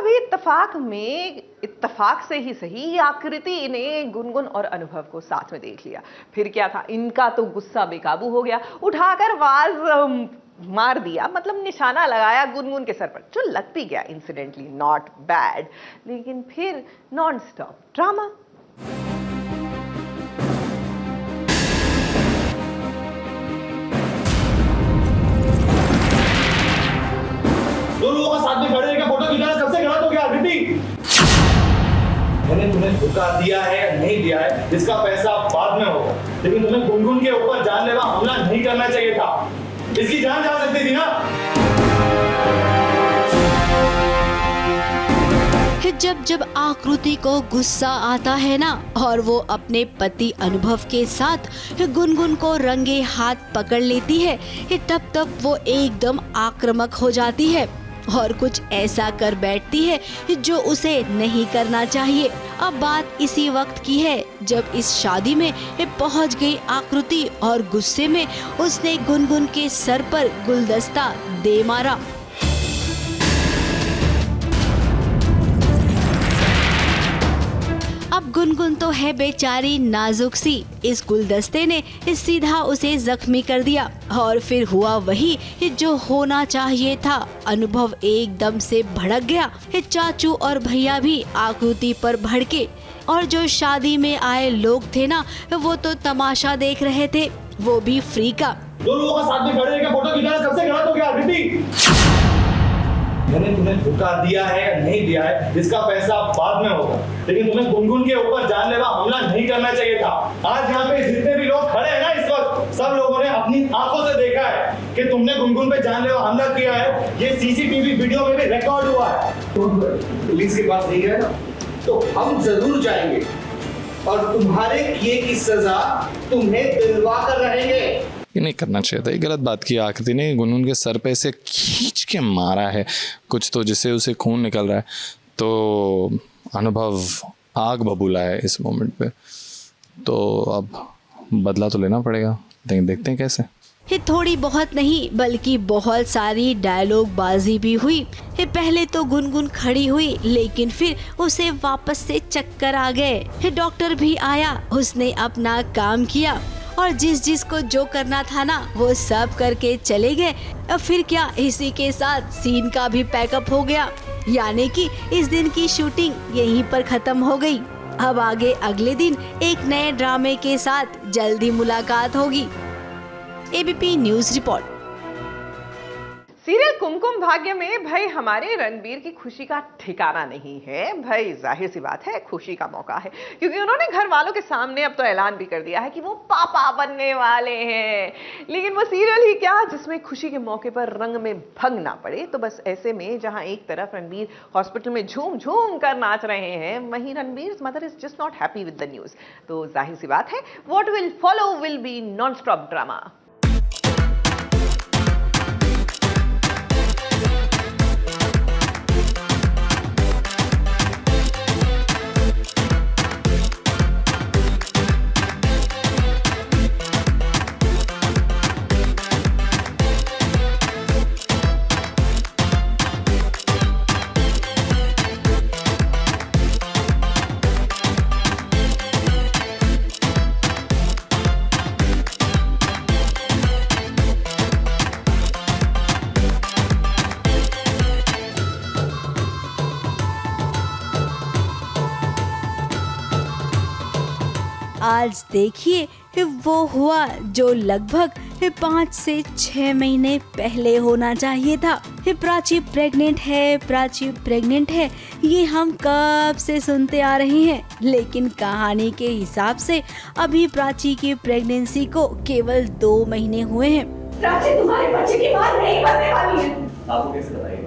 अभी इत्तेफाक से ही सही आकृति ने गुनगुन और अनुभव को साथ में देख लिया। फिर क्या था, इनका तो गुस्सा बेकाबू हो गया, उठाकर वाज मार दिया, मतलब निशाना लगाया गुनगुन के सर पर, जो लग भी गया इंसिडेंटली नॉट बैड। लेकिन फिर नॉन स्टॉप ड्रामा। दो लोगों का साथ में खड़े रहकर फोटो खिंचाना सबसे गलत हो गया आकृति। मैंने तुम्हें धोखा दिया है या नहीं दिया है इसका पैसा बाद में होगा, लेकिन तुम्हें गुनगुन के ऊपर जानलेवा हमला नहीं करना चाहिए था। इसकी जान जा सकती थी ना। जब आकृति को गुस्सा आता है ना, और वो अपने पति अनुभव के साथ गुनगुन को रंगे हाथ पकड़ लेती है, तब वो एकदम आक्रामक हो जाती है और कुछ ऐसा कर बैठती है जो उसे नहीं करना चाहिए। अब बात इसी वक्त की है जब इस शादी में पहुंच गई आकृति और गुस्से में उसने गुनगुन के सर पर गुलदस्ता दे मारा। अब गुनगुन तो है बेचारी नाजुक सी, इस गुलदस्ते ने सीधा उसे जख्मी कर दिया और फिर हुआ वही जो होना चाहिए था। अनुभव एकदम से भड़क गया। चाचू और भैया भी आकृति पर भड़के और जो शादी में आए लोग थे ना, वो तो तमाशा देख रहे थे, वो भी फ्री का। दो लोगों का साथ में खड़े रहकर फोटो खिंचाना सबसे गलत हो गया आकृति। मैंने तुम्हें धोखा दिया है या नहीं दिया है इसका पैसा बाद में होगा, लेकिन तुम्हें गुनगुन के ऊपर जानलेवा हमला नहीं करना चाहिए था। आज यहाँ पे जितने भी लोग खड़े हैं ना इस वक्त, सब लोगों ने अपनी आंखों से देखा है कि तुमने गुनगुन पे जानलेवा हमला किया है। ये सीसीटीवी वीडियो में भी रिकॉर्ड हुआ है। तुम पुलिस के पास नहीं गए ना, तो हम जरूर जाएंगे और तुम्हारे किए की सजा तुम्हें दिलवा कर रहेंगे। ये नहीं करना चाहिए था, ये गलत बात की आकृति ने। गुनगुन के सर पे ऐसे खींच के मारा है कुछ तो, जिससे उसे खून निकल रहा है। तो अनुभव आग बबूला है इस मोमेंट पे, तो अब बदला तो लेना पड़ेगा, लेकिन देखते हैं कैसे। ये थोड़ी बहुत नहीं बल्कि बहुत सारी डायलॉग बाजी भी हुई। ये पहले तो गुनगुन खड़ी हुई, लेकिन फिर उसे वापस से चक्कर आ गए। डॉक्टर भी आया, उसने अपना काम किया और जिस को जो करना था ना, वो सब करके चले गए। अब फिर क्या, इसी के साथ सीन का भी पैकअप हो गया, यानी कि इस दिन की शूटिंग यहीं पर खत्म हो गई। अब आगे अगले दिन एक नए ड्रामे के साथ जल्दी मुलाकात होगी। ABP news report. Serial Kumkum Bhagya में भाई हमारे रणबीर की खुशी का ठिकाना नहीं है। भाई जाहिर सी बात है, खुशी का मौका है, क्योंकि उन्होंने घर वालों के सामने अब तो ऐलान भी कर दिया है कि वो पापा बनने वाले हैं। लेकिन वो सीरियल ही क्या जिसमें खुशी के मौके पर रंग में भंग ना पड़े। तो बस ऐसे में जहां एक तरफ रणबीर हॉस्पिटल में झूम झूम कर नाच रहे हैं, वहीं Ranbir mother is just not happy with the news. तो जाहिर सी बात है, what will follow will be non stop drama. आज देखिए वो हुआ जो लगभग 5 से 6 महीने पहले होना चाहिए था। प्राची प्रेग्नेंट है, ये हम कब से सुनते आ रहे हैं, लेकिन कहानी के हिसाब से अभी प्राची की प्रेगनेंसी को केवल 2 महीने हुए हैं। प्राची तुम्हारे बच्चे की मां नहीं बनने वाली है। आपको कैसे बताइए?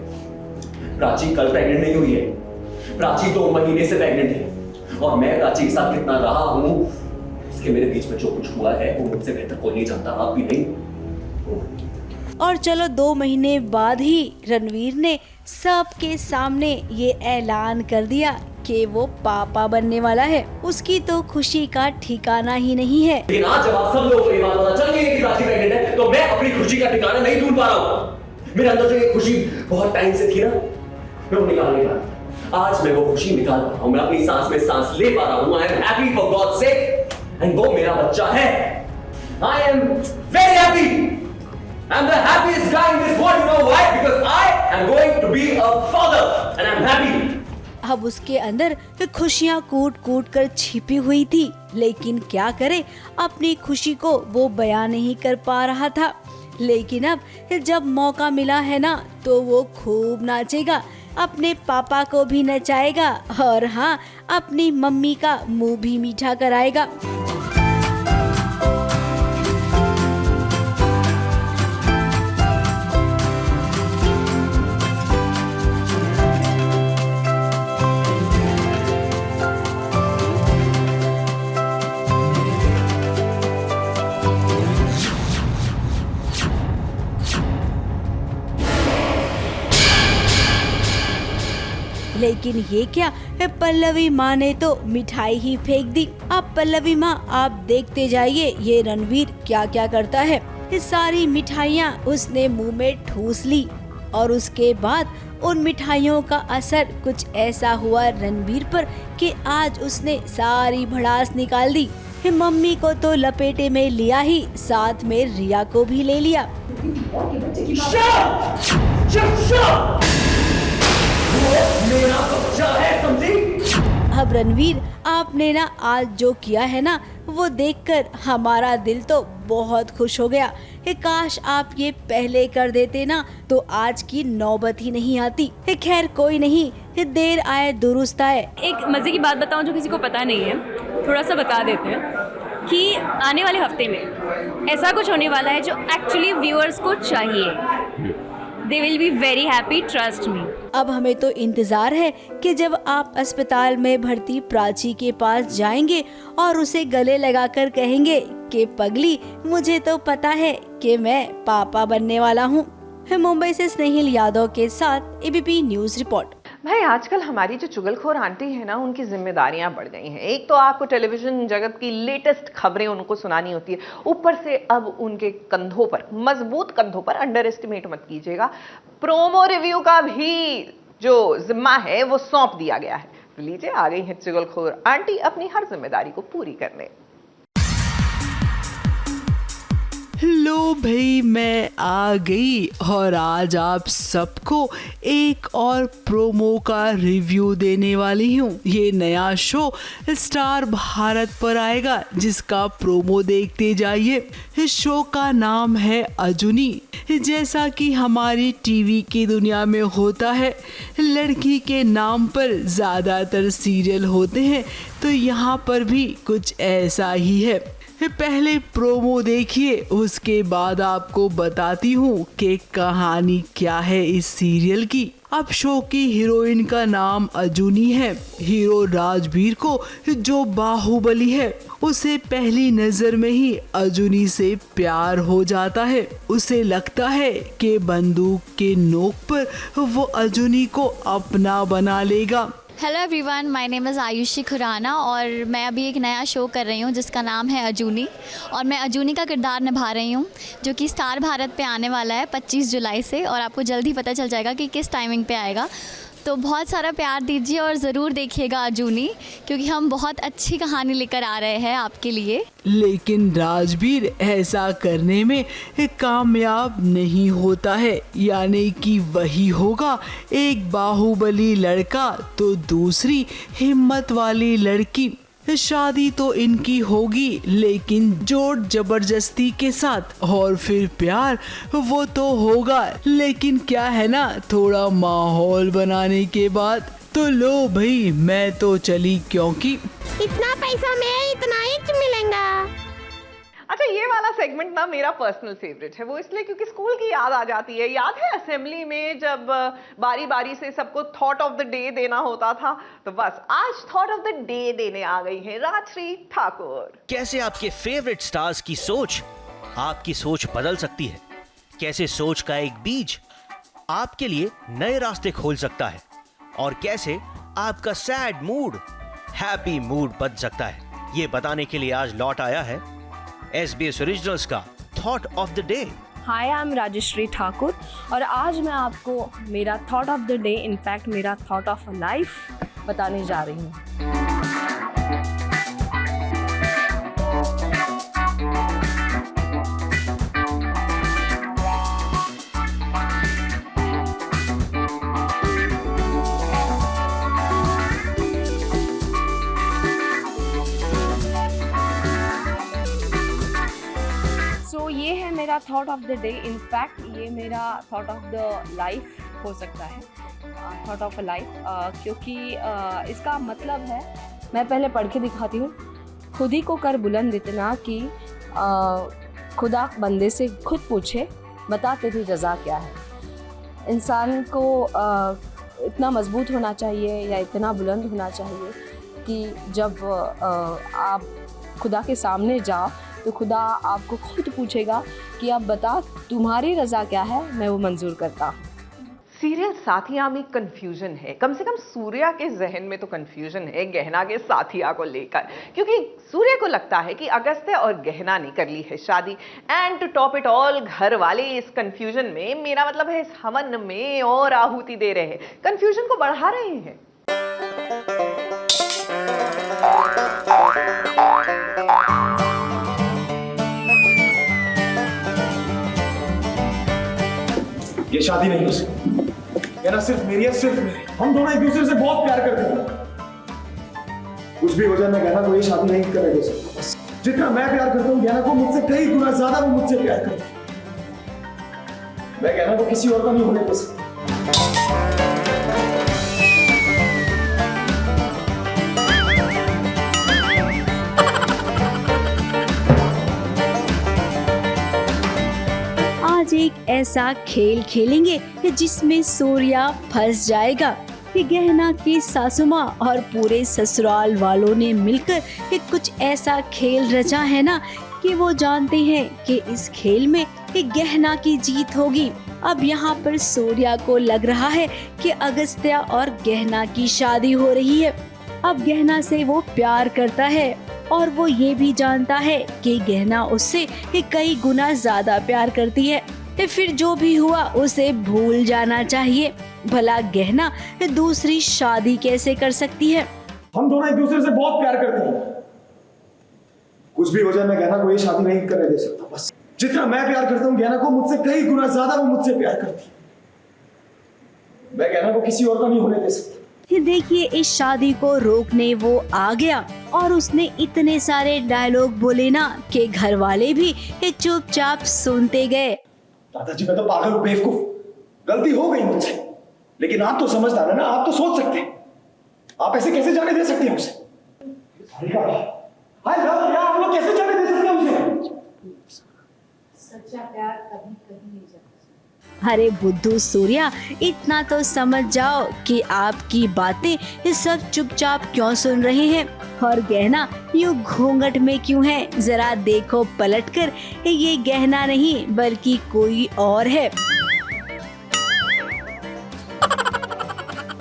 प्राची कल प्रेग्नेंट नहीं हुई है, प्राची 2 महीने से प्रेग्नेंट है, और मैं प्राची के साथ कितना रहा हूँ, इसके मेरे बीच में जो कुछ हुआ है वो मुझसे बेहतर कोई नहीं जानता, आप भी नहीं। और चलो 2 महीने बाद ही रणवीर ने सबके सामने ये ऐलान कर दिया कि वो पापा बनने वाला है। उसकी तो खुशी का ठिकाना ही नहीं है। लेकिन आज जब आप सब लोगों को ये बात पता चल गई है कि प्राची प्रेग्नेंट है, तो मैं अपनी खुशी का ठिकाना नहीं ढूंढ पा रहा हूँ। मेरे अंदर जो ये खुशी बहुत टाइम से थी ना, मैं वो निकाल नहीं पा रहा। आज मैं वो खुशी निकाल पा रहा हूं, मैं अपनी सांस में सांस ले पा रहा हूं। I am happy for God sake, and वो मेरा बच्चा है। I am very happy. I am the happiest guy in this world. You know why? Because I am going to be a father and I am happy. अब उसके अंदर खुशियां कूट कूट कर छिपी हुई थी, लेकिन क्या करे, अपनी खुशी को वो बयान नहीं कर पा रहा था। लेकिन अब जब मौका मिला है ना, तो वो खूब नाचेगा, अपने पापा को भी नचाएगा और हाँ, अपनी मम्मी का मुंह भी मीठा कराएगा। लेकिन ये क्या, पल्लवी माँ ने तो मिठाई ही फेंक दी। अब पल्लवी माँ, आप देखते जाइए ये रणवीर क्या क्या करता है। ये सारी मिठाइयाँ उसने मुंह में ठूस ली और उसके बाद उन मिठाइयों का असर कुछ ऐसा हुआ रणवीर पर कि आज उसने सारी भड़ास निकाल दी। मम्मी को तो लपेटे में लिया ही, साथ में रिया को भी ले लिया। मेरा बच्चा है, समझी? अब रणवीर, आपने ना आज जो किया है ना, वो देखकर हमारा दिल तो बहुत खुश हो गया। काश आप ये पहले कर देते ना, तो आज की नौबत ही नहीं आती। खैर कोई नहीं, देर आए दुरुस्त आए। एक मजे की बात बताऊं जो किसी को पता नहीं है, थोड़ा सा बता देते हैं कि आने वाले हफ्ते में ऐसा कुछ होने वाला है जो एक्चुअली व्यूअर्स को चाहिए। They will be very happy, trust me. अब हमें तो इंतजार है कि जब आप अस्पताल में भर्ती प्राची के पास जाएंगे और उसे गले लगाकर कहेंगे कि पगली, मुझे तो पता है कि मैं पापा बनने वाला हूँ। मुंबई से स्नेहिल यादव के साथ एबीपी न्यूज रिपोर्ट। भाई आजकल हमारी जो चुगलखोर आंटी है ना, उनकी जिम्मेदारियां बढ़ गई हैं। एक तो आपको टेलीविजन जगत की लेटेस्ट खबरें उनको सुनानी होती है, ऊपर से अब उनके कंधों पर, मजबूत कंधों पर, अंडर एस्टिमेट मत कीजिएगा, प्रोमो रिव्यू का भी जो जिम्मा है वो सौंप दिया गया है। तो लीजिए, आ गई है चुगलखोर आंटी अपनी हर जिम्मेदारी को पूरी करने। लो भाई, मैं आ गई और आज आप सबको एक और प्रोमो का रिव्यू देने वाली हूँ। ये नया शो स्टार भारत पर आएगा, जिसका प्रोमो देखते जाइए। इस शो का नाम है अजूनी। जैसा कि हमारी टीवी की दुनिया में होता है, लड़की के नाम पर ज़्यादातर सीरियल होते हैं, तो यहाँ पर भी कुछ ऐसा ही है। पहले प्रोमो देखिए, उसके बाद आपको बताती हूँ कि कहानी क्या है इस सीरियल की। अब शो की हीरोइन का नाम अजूनी है। हीरो राजवीर को, जो बाहुबली है, उसे पहली नजर में ही अजूनी से प्यार हो जाता है। उसे लगता है कि बंदूक के नोक पर वो अजूनी को अपना बना लेगा। Hello everyone, my name is Ayushi Khurana और मैं अभी एक नया शो कर रही हूँ जिसका नाम है अजूनी, और मैं अजूनी का किरदार निभा रही हूँ, जो कि स्टार भारत पे आने वाला है 25 जुलाई से, और आपको जल्द ही पता चल जाएगा कि किस टाइमिंग पे आएगा। तो बहुत सारा प्यार दीजिए और ज़रूर देखिएगा अजूनी, क्योंकि हम बहुत अच्छी कहानी लेकर आ रहे हैं आपके लिए। लेकिन राजवीर ऐसा करने में कामयाब नहीं होता है, यानी कि वही होगा एक बाहुबली लड़का तो दूसरी हिम्मत वाली लड़की। शादी तो इनकी होगी, लेकिन जोर जबरदस्ती के साथ, और फिर प्यार वो तो होगा, लेकिन क्या है ना, थोड़ा माहौल बनाने के बाद। तो लो भाई, मैं तो चली, क्योंकि इतना पैसा में इतना ही मिलेगा। अच्छा, ये वाला सेगमेंट ना मेरा पर्सनल फेवरेट है। वो इसलिए क्योंकि स्कूल की याद आ जाती है। याद है असेंबली में जब बारी बारी से सबको थॉट ऑफ द डे देना होता था, तो बस आज थॉट ऑफ द डे देने आ गई है राजश्री ठाकुर। कैसे आपके फेवरेट स्टार्स की सोच आपकी सोच बदल सकती है, कैसे सोच का एक बीज आपके लिए नए रास्ते खोल सकता है, और कैसे आपका सैड मूड हैप्पी मूड बन सकता है, ये बताने के लिए आज लौट आया है SBS ओरिजिनल्स का thought of the day. Hi, I am Rajshree Thakur और आज मैं आपको मेरा thought of the day, in fact मेरा थॉट ऑफ अ लाइफ बताने जा रही हूँ। ये है मेरा thought of the day, in fact ये मेरा थॉट ऑफ द लाइफ हो सकता है, थॉट ऑफ अ लाइफ, क्योंकि इसका मतलब है, मैं पहले पढ़ के दिखाती हूँ। खुद ही को कर बुलंद इतना कि खुदा बंदे से खुद पूछे बता तेरी रज़ा क्या है। इंसान को इतना मजबूत होना चाहिए या इतना बुलंद होना चाहिए कि जब आप खुदा के सामने जाओ तो खुदा आपको खुद पूछेगा कि आप बता तुम्हारी रज़ा क्या है, मैं वो मंजूर करता हूँ। सीरियल साथिया में कंफ्यूजन है, कम से कम सूर्या के जहन में तो कंफ्यूजन है गहना के साथिया को लेकर, क्योंकि सूर्या को लगता है कि अगस्त्य और गहना ने कर ली है शादी। And to top it all, घर वाले इस कंफ्यूजन में, मेरा मतलब है इस हवन में और आहुति दे रहे हैं, कंफ्यूजन को बढ़ा रहे हैं। ये शादी नहीं हो सकती, ये ना सिर्फ मेरी है, सिर्फ मेरी। हम दोनों एक दूसरे से बहुत प्यार करते हैं। कुछ भी हो जाए, मैं गहना को ये शादी नहीं करने दे सकता। बस जितना मैं प्यार करता हूँ गहना को, मुझसे कई गुना ज्यादा वो मुझसे प्यार करती है। मैं गहना को किसी और का नहीं होने दे सकता। आज एक ऐसा खेल खेलेंगे कि जिसमें सूर्या फंस जाएगा। कि गहना की सासू माँ और पूरे ससुराल वालों ने मिलकर एक कुछ ऐसा खेल रचा है ना कि वो जानते हैं कि इस खेल में एक गहना की जीत होगी। अब यहाँ पर सूर्या को लग रहा है कि अगस्त्य और गहना की शादी हो रही है। अब गहना से वो प्यार करता है और वो ये भी जानता है कि गहना उससे कई गुना ज्यादा प्यार करती है। तो फिर जो भी हुआ उसे भूल जाना चाहिए। भला गहना दूसरी शादी कैसे कर सकती है? हम दोनों एक दूसरे से बहुत प्यार करते हैं। कुछ भी हो जाए, मैं गहना को ये शादी नहीं करने दे सकता। बस जितना मैं प्यार करता हूँ गहना को, मुझसे कई गुना ज्यादा वो मुझसे प्यार करती है। मैं गहना को किसी और का नहीं होने दे सकता। देखिए, इस शादी को रोकने वो आ गया और उसने इतने सारे डायलॉग बोले ना कि घर वाले भी चुपचाप सुनते गए। दादाजी, मैं तो पागल हूँ, बेवकूफ, गलती हो गई मुझसे, लेकिन आप तो समझदार है ना, आप तो सोच सकते हैं। आप ऐसे कैसे जाने दे सकते हैं उसे? आप लोग कैसे जाने दे सकते हैं उसे? सच्चा प्यार कभी कभी नहीं जाता। अरे बुद्धू सूर्या, इतना तो समझ जाओ कि आपकी बातें सब चुपचाप क्यों सुन रहे हैं और गहना यूं घूंघट में क्यों है। जरा देखो पलटकर, ये गहना नहीं बल्कि कोई और है।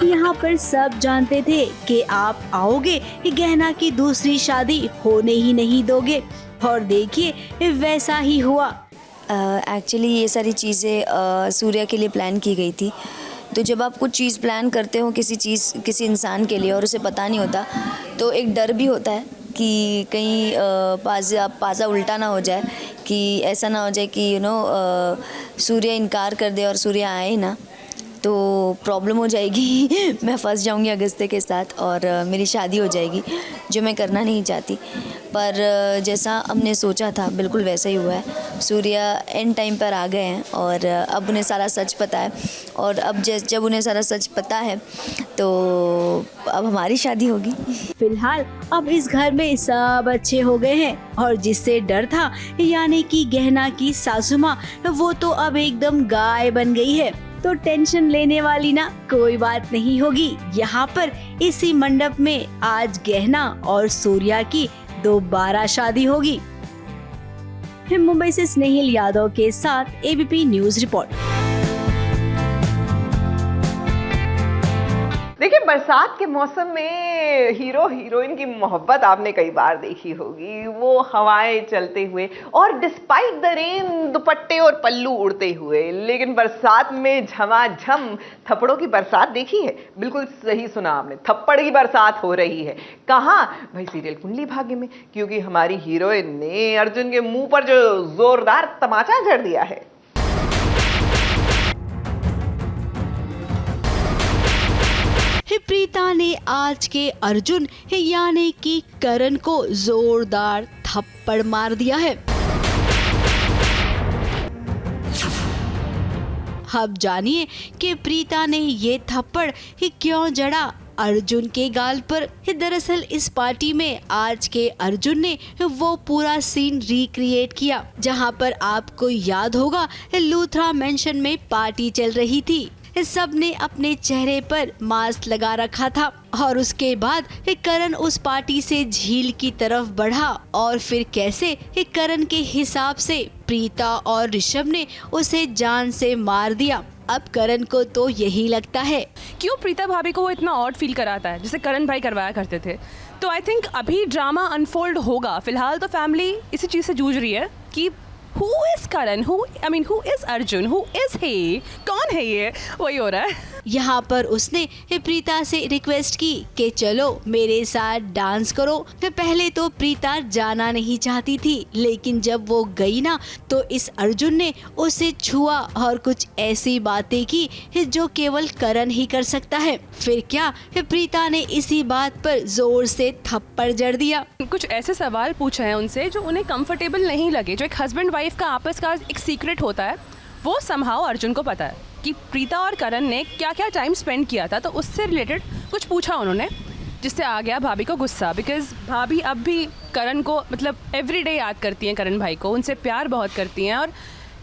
यहाँ पर सब जानते थे कि आप आओगे, गहना की दूसरी शादी होने ही नहीं दोगे और देखिए वैसा ही हुआ। एक्चुअली ये सारी चीज़ें सूर्या के लिए प्लान की गई थी। तो जब आप कुछ चीज़ प्लान करते हो किसी इंसान के लिए और उसे पता नहीं होता, तो एक डर भी होता है कि कहीं पाजा उल्टा ना हो जाए, कि ऐसा ना हो जाए कि सूर्या इनकार कर दे और सूर्या आए ना, तो प्रॉब्लम हो जाएगी। मैं फंस जाऊंगी अगस्त्य के साथ और मेरी शादी हो जाएगी, जो मैं करना नहीं चाहती। पर जैसा हमने सोचा था बिल्कुल वैसा ही हुआ है। सूर्या एंड टाइम पर आ गए हैं और अब उन्हें सारा सच पता है, और अब जब उन्हें सारा सच पता है तो अब हमारी शादी होगी। फिलहाल अब इस घर में सब अच्छे हो गए हैं और जिससे डर था, यानी कि गहना की सासू माँ, वो तो अब एकदम गाय बन गई है। तो टेंशन लेने वाली ना कोई बात नहीं होगी। यहाँ पर इसी मंडप में आज गहना और सूर्या की दोबारा शादी होगी। मुंबई से स्नेहिल यादव के साथ एबीपी न्यूज रिपोर्ट। देखिए, बरसात के मौसम में हीरो हीरोइन की मोहब्बत आपने कई बार देखी होगी, वो हवाएं चलते हुए और डिस्पाइट द रेन दुपट्टे और पल्लू उड़ते हुए। लेकिन बरसात में झमाझम थप्पड़ों की बरसात देखी है? बिल्कुल सही सुना आपने, थप्पड़ की बरसात हो रही है। कहाँ? भाई सीरियल कुंडली भाग्य में, क्योंकि हमारी हीरोइन ने अर्जुन के मुंह पर जो जोरदार तमाचा जड़ दिया है। प्रीता ने आज के अर्जुन यानी कि करण को जोरदार थप्पड़ मार दिया है। अब जानिए कि प्रीता ने ये थप्पड़ क्यों जड़ा अर्जुन के गाल पर। दरअसल इस पार्टी में आज के अर्जुन ने वो पूरा सीन रिक्रिएट किया जहां पर आपको याद होगा लूथरा मेंशन में पार्टी चल रही थी। सब ने अपने चेहरे पर मास्क लगा रखा था और उसके बाद करण उस पार्टी से झील की तरफ बढ़ा और फिर कैसे करण के हिसाब से प्रीता और ऋषभ ने उसे जान से मार दिया। अब करण को तो यही लगता है क्यों प्रीता भाभी को वो इतना ऑड फील कराता है जैसे करण भाई करवाया करते थे। तो आई थिंक अभी ड्रामा अनफोल्ड होगा। फिलहाल तो फैमिली इसी चीज़ से जूझ रही है कि Who is Karan? Who is Arjun? Who is he? कौन है ये? वही हो रहा है। यहाँ पर उसने प्रीता से रिक्वेस्ट की कि चलो मेरे साथ डांस करो। पहले तो प्रीता जाना नहीं चाहती थी, लेकिन जब वो गई ना तो इस अर्जुन ने उसे छुआ और कुछ ऐसी बातें की जो केवल करण ही कर सकता है। फिर क्या प्रीता ने इसी बात पर जोर से थप्पड़ जड़ दिया। कुछ ऐसे सवाल पूछे हैं उनसे जो उन्हें कंफर्टेबल नहीं लगे, जो एक हस्बैंड वाइफ का आपस का एक सीक्रेट होता है। वो समहाउ अर्जुन को पता है कि प्रीता और करण ने क्या क्या टाइम स्पेंड किया था, तो उससे रिलेटेड कुछ पूछा उन्होंने, जिससे आ गया भाभी को गुस्सा। बिकॉज भाभी अब भी करण को मतलब एवरीडे याद करती हैं, करण भाई को उनसे प्यार बहुत करती हैं और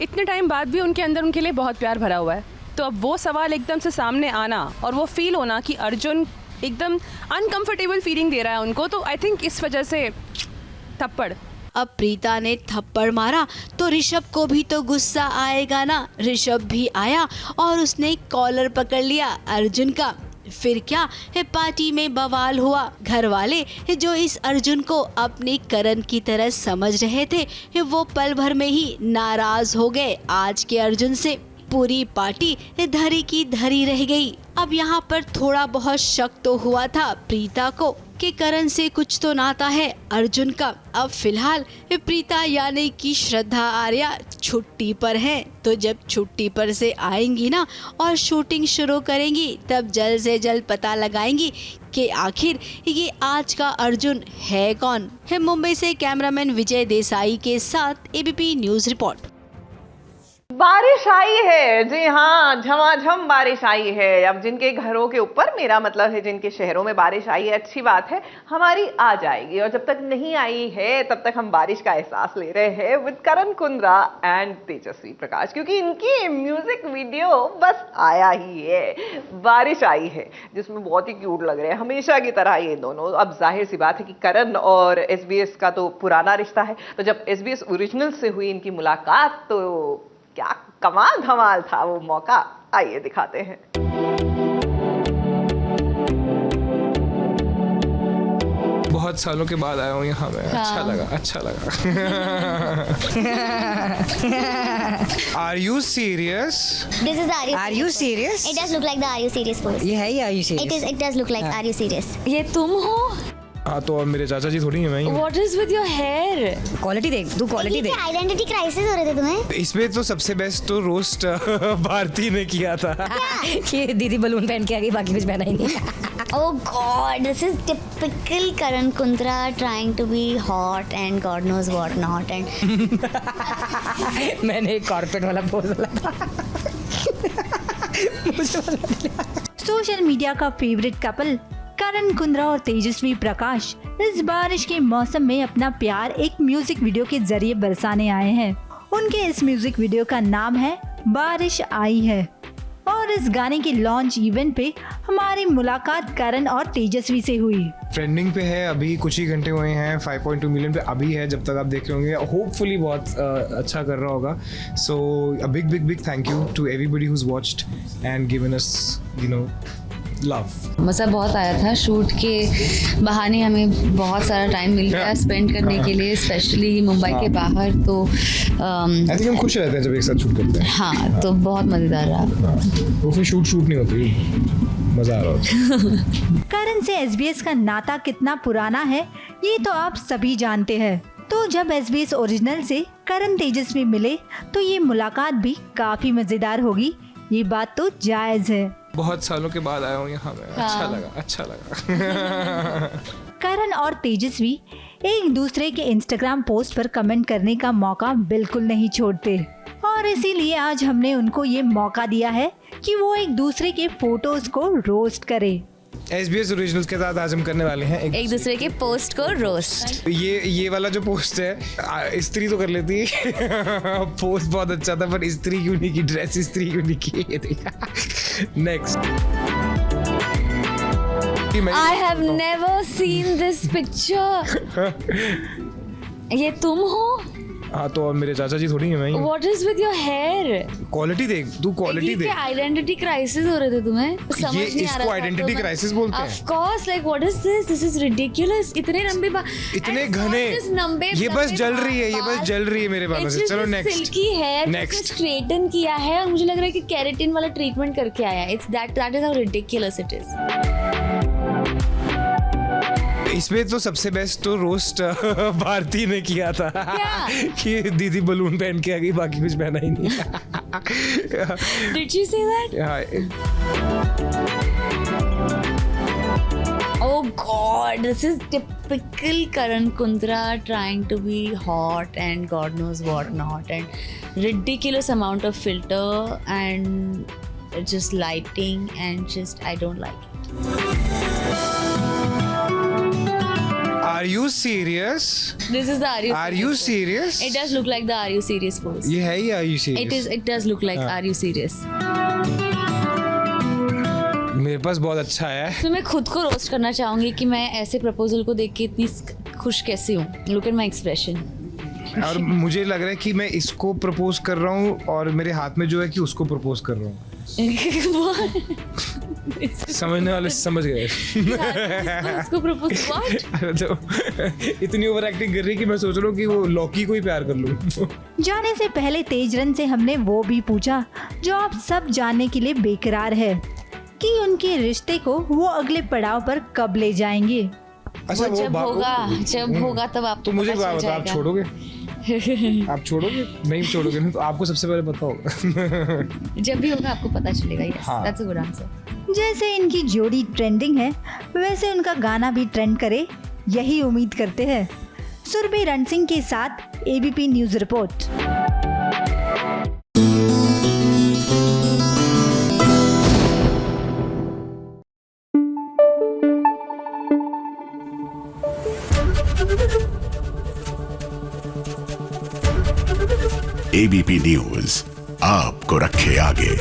इतने टाइम बाद भी उनके अंदर उनके लिए बहुत प्यार भरा हुआ है। तो अब वो सवाल एकदम से सामने आना और वो फील होना कि अर्जुन एकदम अनकंफर्टेबल फीलिंग दे रहा है उनको, तो आई थिंक इस वजह से थप्पड़। अब प्रीता ने थप्पड़ मारा तो ऋषभ को भी तो गुस्सा आएगा ना। ऋषभ भी आया और उसने कॉलर पकड़ लिया अर्जुन का। फिर क्या पार्टी में बवाल हुआ। घर वाले जो इस अर्जुन को अपने करण की तरह समझ रहे थे वो पल भर में ही नाराज हो गए आज के अर्जुन से। पूरी पार्टी धरी की धरी रह गई। अब यहाँ पर थोड़ा बहुत शक तो हुआ था प्रीता को कि करण से कुछ तो नाता है अर्जुन का। अब फिलहाल प्रीता यानी कि श्रद्धा आर्या छुट्टी पर हैं, तो जब छुट्टी पर से आएंगी ना और शूटिंग शुरू करेंगी तब जल्द से जल्द पता लगाएंगी कि आखिर ये आज का अर्जुन है कौन। है मुंबई से कैमरामैन विजय देसाई के साथ एबीपी न्यूज रिपोर्ट। बारिश आई है, जी हाँ, झमाझम बारिश आई है। अब जिनके घरों के ऊपर, मेरा मतलब है जिनके शहरों में बारिश आई है, अच्छी बात है, हमारी आ जाएगी। और जब तक नहीं आई है तब तक हम बारिश का एहसास ले रहे हैं with Karan Kundra and Tejasswi Prakash, क्योंकि इनकी म्यूजिक वीडियो बस आया ही है। बारिश आई है जिसमें बहुत ही क्यूट लग रहे हैं हमेशा की तरह ये दोनों। अब जाहिर सी बात है कि करण और SBS का तो पुराना रिश्ता है, तो जब SBS ओरिजिनल से हुई इनकी मुलाकात तो क्या कमाल धमाल था वो मौका। आइए दिखाते हैं। बहुत सालों के बाद आया हूँ यहाँ में। अच्छा लगा। Are you serious? This is the Are you serious? It does look like the Are you serious pose. ये है ही Are you serious? It does look like Are you serious. ये तुम हो? हाँ तो और मेरे चाचा जी थोड़ी है, मैं ही हूँ। What is with your hair? Quality देख, तू क्वालिटी देख। आइडेंटिटी क्राइसिस हो रहे थे तुम्हें? इसमें तो सबसे बेस्ट तो रोस्ट भारती ने किया था कि दीदी बलून पहन के आ गई, बाकी कुछ पहना ही नहीं। Oh God, this is typical Karan Kundra trying to be hot and God knows what not and मैंने एक कॉर्पोरेट वाला पोज लगा। सोशल मीडिया का फेवरेट कपल करण कुंद्रा और तेजस्वी प्रकाश इस बारिश के मौसम में अपना प्यार एक म्यूजिक वीडियो के जरिए बरसाने आए हैं। उनके इस म्यूजिक वीडियो का नाम है बारिश आई है और इस गाने के लॉन्च इवेंट पे हमारी मुलाकात करण और तेजस्वी से हुई। ट्रेंडिंग पे है, अभी कुछ ही घंटे हुए हैं, 5.2 मिलियन पे अभी है। जब तक आप देख रहे होंगे होपफुली बहुत अच्छा कर रहा होगा। So a big thank you to everybody who's watched and given us love. मज़ा बहुत आया था। शूट के बहाने हमें बहुत सारा टाइम मिल गया स्पेंड करने के लिए, स्पेशली मुंबई के बाहर। तो आई थिंक हम खुश रहते हैं जब एक साथ शूट करते हैं। हाँ, तो बहुत मज़ेदार रहा। वो फिर शूट नहीं होती, मज़ा आ रहा होता। करण से SBS का नाता कितना पुराना है ये तो आप सभी जानते हैं। तो जब SBS ओरिजिनल से करण तेजस्वी मिले तो ये मुलाकात भी काफी मजेदार होगी, ये बात तो जायज है। बहुत सालों के बाद आया हूँ यहाँ में। अच्छा लगा। करण और तेजस्वी एक दूसरे के इंस्टाग्राम पोस्ट पर कमेंट करने का मौका बिल्कुल नहीं छोड़ते और इसीलिए आज हमने उनको ये मौका दिया है कि वो एक दूसरे के फोटोज को रोस्ट करे। SBS ओरिजिनल्स के साथ आज हम करने वाले हैं एक दूसरे के पोस्ट को रोस्ट। ये वाला जो पोस्ट है इस्त्री तो कर लेती पोस्ट बहुत अच्छा था, पर इस्त्री क्यों नहीं की, ड्रेस इस्त्री क्यों नहीं की, ये देखा। Next, I have never seen this picture. ये तुम हो? हाँ, तो अब मेरे चाचा जी थोड़ी है मैं। What is with your hair? Quality देख, तू क्वालिटी देख। आइडेंटिटी क्राइसिस हो रहे थे तुम्हें? समझ नहीं आ रहा। इसको आइडेंटिटी क्राइसिस बोलते हैं। Of course, like what is this? This is ridiculous. इतने लंबे इतने घने, ये बस जल रही है मेरे बालों से। चलो next. Silky hair next straighten किया है और मुझे लग रहा है कि केराटिन वाला ट्रीटमेंट करके आया है। It's that is how ridiculous it is. इसमें तो सबसे बेस्ट तो रोस्ट भारती ने किया था कि दीदी बलून पहन के आ गई, बाकी कुछ पहना ही नहीं। Did she say that? Oh God, this is typical Karan Kundra trying to be hot and God knows what not, and ridiculous amount of filter and just lighting and just I don't like it. Are you serious? This is the Are you serious? It does look like the Are you serious pose. ये है ही Are you serious? It does look like Are you serious. मेरे पास बहुत अच्छा है। तो मैं खुद को रोस्ट करना चाहूंगी कि मैं ऐसे प्रपोजल को देख के इतनी खुश कैसे हूँ। Look at my expression. और मुझे लग रहा है कि मैं इसको प्रपोज कर रहा हूँ और मेरे हाथ में जो है कि उसको प्रपोज कर रहा हूँ। समझने वाले समझ गए। उसको प्रपोज तो इतनी ओवर एक्टिंग कर रही है कि मैं सोच रहा हूँ कि वो लॉकी को ही प्यार कर लूँ। जाने से पहले तेजरन से हमने वो भी पूछा जो आप सब जानने के लिए बेकरार है कि उनके रिश्ते को वो अगले पड़ाव पर कब ले जाएंगे। अच्छा, जब होगा तब आप तो मुझे बता, आप छोड़ोगे? आप छोड़ोगे? नहीं छोड़ोगे ना तो आपको सबसे पहले पता होगा। जब भी होगा आपको पता चलेगा। Yes, that's a good answer. जैसे इनकी जोड़ी ट्रेंडिंग है वैसे उनका गाना भी ट्रेंड करे, यही उम्मीद करते हैं। सुरभि रण सिंह के साथ ABP news report. ABP news आपको रखे आगे।